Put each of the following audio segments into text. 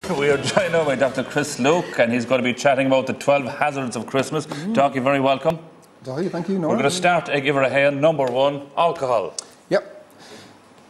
We are joined now by Dr. Chris Luke, and he's going to be chatting about the 12 hazards of Christmas. Doc, you're very welcome. Thank you. We're going to start, give her a hand. Number one, alcohol. Yep.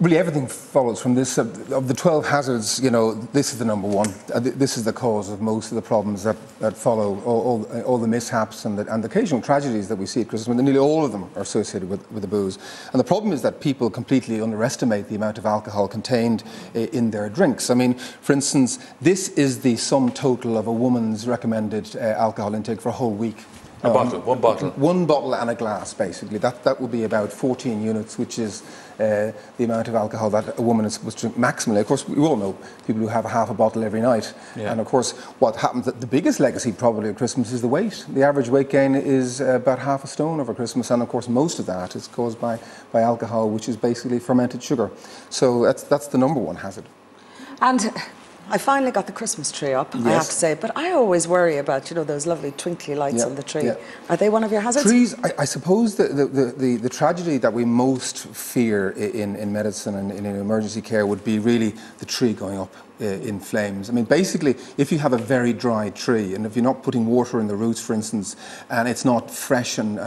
Really, everything follows from this. Of the 12 hazards, you know, this is the number one. This is the cause of most of the problems that follow, all the mishaps and the occasional tragedies that we see at Christmas. When nearly all of them are associated with the booze. And the problem is that people completely underestimate the amount of alcohol contained in their drinks. I mean, for instance, this is the sum total of a woman's recommended alcohol intake for a whole week. One bottle. One bottle and a glass, basically. That would be about 14 units, which is the amount of alcohol that a woman is supposed to drink maximally. Of course, we all know people who have half a bottle every night. Yeah. And of course, what happens, the biggest legacy probably of Christmas is the weight. The average weight gain is about half a stone over Christmas, and of course, most of that is caused by alcohol, which is basically fermented sugar. So that's the number one hazard. And I finally got the Christmas tree up, yes. I have to say, but I always worry about, you know, those lovely twinkly lights on the tree. Yeah. Are they one of your hazards? Trees, I suppose the tragedy that we most fear in medicine and in emergency care would be really the tree going up in flames. I mean, basically, if you have a very dry tree, and if you're not putting water in the roots, for instance, and it's not fresh and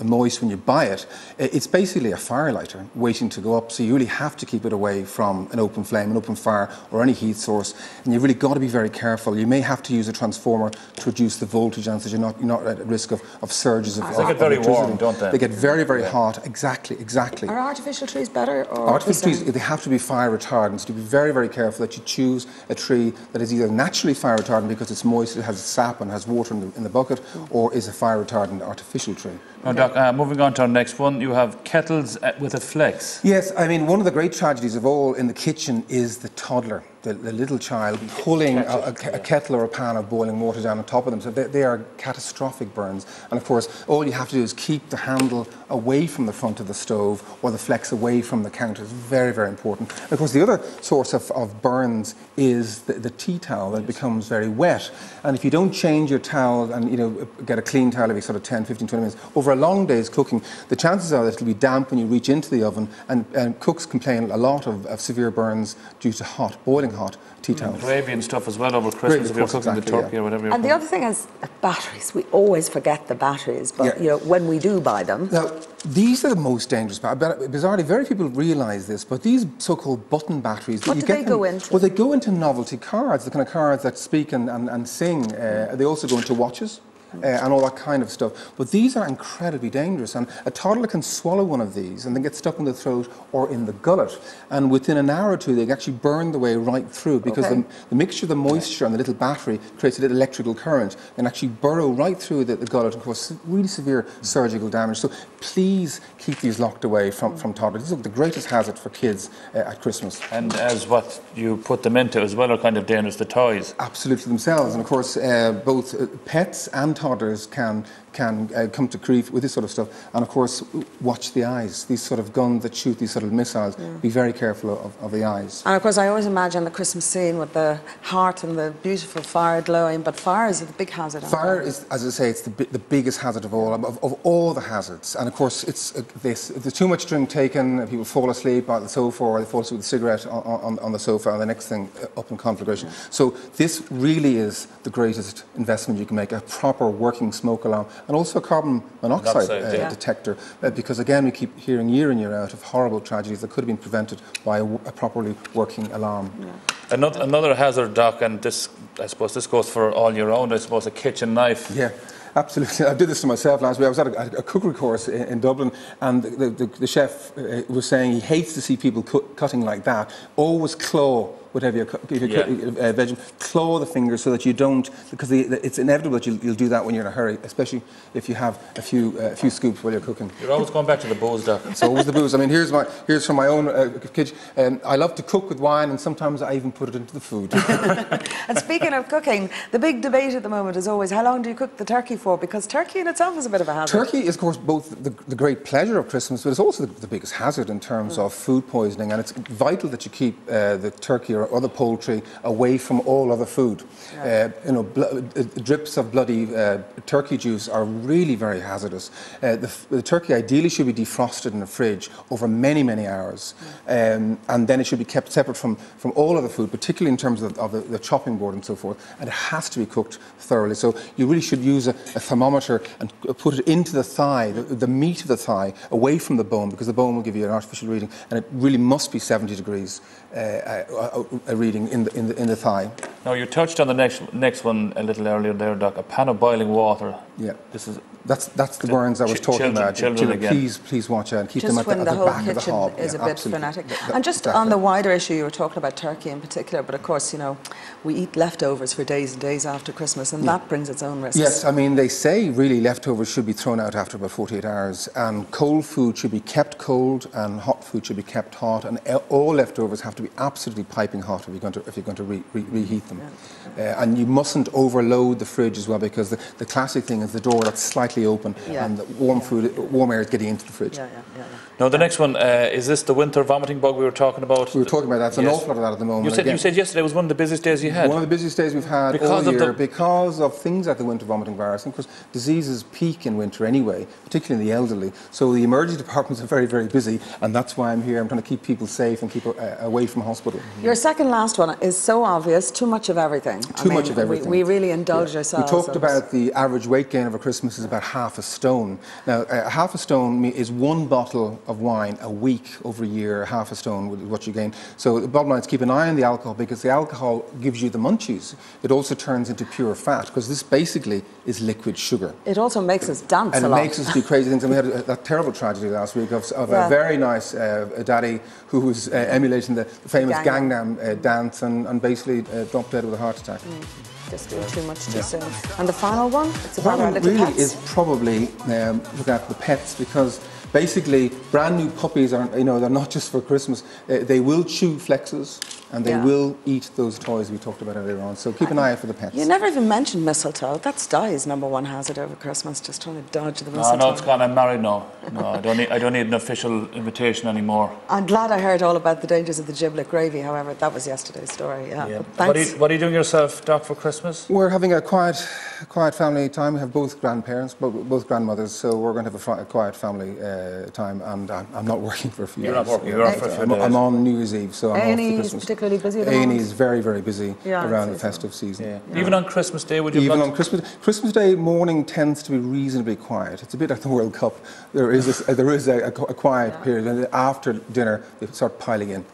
moist when you buy it, it's basically a fire lighter waiting to go up. So you really have to keep it away from an open flame, an open fire, or any heat source. And you've really got to be very careful. You may have to use a transformer to reduce the voltage, and so you're not at risk of surges of They get very warm, don't they? They get very, very hot. Exactly. Are artificial trees better? Or artificial trees, they have to be fire retardant. So to be very, very careful that you choose a tree that is either naturally fire retardant because it's moist, it has sap and has water in the bucket, or is a fire retardant artificial tree. Now, Doc, moving on to our next one, you have kettles with a flex. Yes, I mean, one of the great tragedies of all in the kitchen is the toddler, the little child pulling a kettle or a pan of boiling water down on top of them. So they are catastrophic burns. And of course, all you have to do is keep the handle away from the front of the stove or the flex away from the counter. It's very, very important. And of course, the other source of burns is the tea towel that becomes very wet. And if you don't change your towel and, you know, get a clean towel every sort of 10, 15, 20 minutes, over a long day's cooking, the chances are that it'll be damp when you reach into the oven, and cooks complain a lot of severe burns due to boiling hot tea towels. Gravy and stuff as well over Christmas, if you're cooking the turkey or whatever. And the other thing is batteries. We always forget the batteries, but you know, when we do buy them. Now, these are the most dangerous. Bizarrely, very few people realise this, but these so-called button batteries. What do they go into? Well, they go into novelty cards, the kind of cards that speak and sing. They also go into watches. And all that kind of stuff. But these are incredibly dangerous, and a toddler can swallow one of these and then get stuck in the throat or in the gullet, and within an hour or two they can actually burn the way right through, because the mixture of the moisture and the little battery creates a little electrical current and actually burrow right through the gullet and cause really severe surgical damage. So please keep these locked away from toddlers. These are the greatest hazard for kids at Christmas. And as what you put them into as well are kind of dangerous, the toys. Absolutely themselves, and of course both pets and toddlers can come to grief with this sort of stuff. And of course, watch the eyes. These sort of guns that shoot these sort of missiles, be very careful of the eyes. And of course, I always imagine the Christmas scene with the heart and the beautiful fire glowing, but fire is the big hazard. Fire is, as I say, it's the biggest hazard of all the hazards. And of course, it's if there's too much drink taken, people fall asleep on the sofa, or they fall asleep with a cigarette on the sofa, and the next thing up in conflagration. So this really is the greatest investment you can make, a proper working smoke alarm, and also a carbon monoxide detector, because again we keep hearing year in year out of horrible tragedies that could have been prevented by a properly working alarm. Another hazard, Doc, and this, I suppose this goes for all year round, I suppose, a kitchen knife. Yeah. Absolutely. I did this to myself last week. I was at a cookery course in Dublin, and the chef was saying he hates to see people cutting like that. Always claw whatever you're veg, claw the fingers so that you don't, because it's inevitable that you'll do that when you're in a hurry, especially if you have a few scoops while you're cooking. You're always going back to the booze, Doc. It's always the booze. I mean, here's from my own kitchen. I love to cook with wine, and sometimes I even put it into the food. And speaking of cooking, the big debate at the moment is always, how long do you cook the turkey for? Because turkey in itself is a bit of a hazard. Turkey is, of course, both the great pleasure of Christmas, but it's also the biggest hazard in terms of food poisoning, and it's vital that you keep the turkey or other poultry away from all other food. You know, drips of bloody turkey juice are really very hazardous. The turkey ideally should be defrosted in the fridge over many, many hours, and then it should be kept separate from all other food, particularly in terms of the chopping board and so forth, and it has to be cooked thoroughly. So you really should use a thermometer and put it into the thigh, the meat of the thigh, away from the bone, because the bone will give you an artificial reading, and it really must be 70 degrees a reading in the thigh. Now, you touched on the next one a little earlier there, Doc. A pan of boiling water. Yeah. This is that's the burns I was talking about. Children again. Please watch out and keep just them at the back of the hob. Is a bit frenetic. And just exactly. on the wider issue, you were talking about turkey in particular, but of course, you know, we eat leftovers for days and days after Christmas, and that brings its own risks. Yes, I mean, they say really leftovers should be thrown out after about 48 hours, and cold food should be kept cold, and hot food should be kept hot, and all leftovers have to be absolutely piping hot if you're going to reheat them. And you mustn't overload the fridge as well, because the classic thing is the door that's slightly open, and the warm air is getting into the fridge. Now, the next one, is this the winter vomiting bug we were talking about? We were talking about that. It's an awful lot of that at the moment. You said yesterday was one of the busiest days you had. One of the busiest days we've had all year, because of things like the winter vomiting virus. And of course, diseases peak in winter anyway, particularly in the elderly. So the emergency departments are very, very busy, and that's why I'm here. I'm trying to keep people safe and keep away from hospital. Your second last one is so obvious, too much of everything. Too much of everything. We really indulge ourselves. We talked about the average weight gain over Christmas is about half a stone. Now, half a stone is one bottle of wine a week over a year. Half a stone is what you gain. So the bottom line is keep an eye on the alcohol, because the alcohol gives you the munchies. It also turns into pure fat, because this basically is liquid sugar. It also makes us dance a lot. And it makes us do crazy things. And we had that terrible tragedy last week of a very nice daddy who was emulating the famous Gangnam dance and basically dropped dead with a heart attack. Just doing too much too soon. And the final one? It's about our little really pets. is probably looking at the pets, because basically brand new puppies are, you know, they're not just for Christmas. They will chew flexes, and they will eat those toys we talked about earlier on. So keep an eye out for the pets. You never even mentioned mistletoe. That's Di's #1 hazard over Christmas, just trying to dodge the mistletoe. No, it's gone. I'm married now. No, I don't need an official invitation anymore. I'm glad I heard all about the dangers of the giblet gravy, however, that was yesterday's story. Yeah. Thanks. What are you doing yourself, Doc, for Christmas? We're having a quiet family time. We have both grandparents, both grandmothers, so we're going to have a quiet family time, and I'm not working for a few days. You're not working, you're off for a few days. I'm on New Year's Eve, so I'm off for A&E Christmas. is particularly busy at the moment? A&E is very, very busy around the festive season. Even on Christmas Day, would you? Even on Christmas Day morning tends to be reasonably quiet. It's a bit like the World Cup. There is a quiet period, and after dinner they start piling in.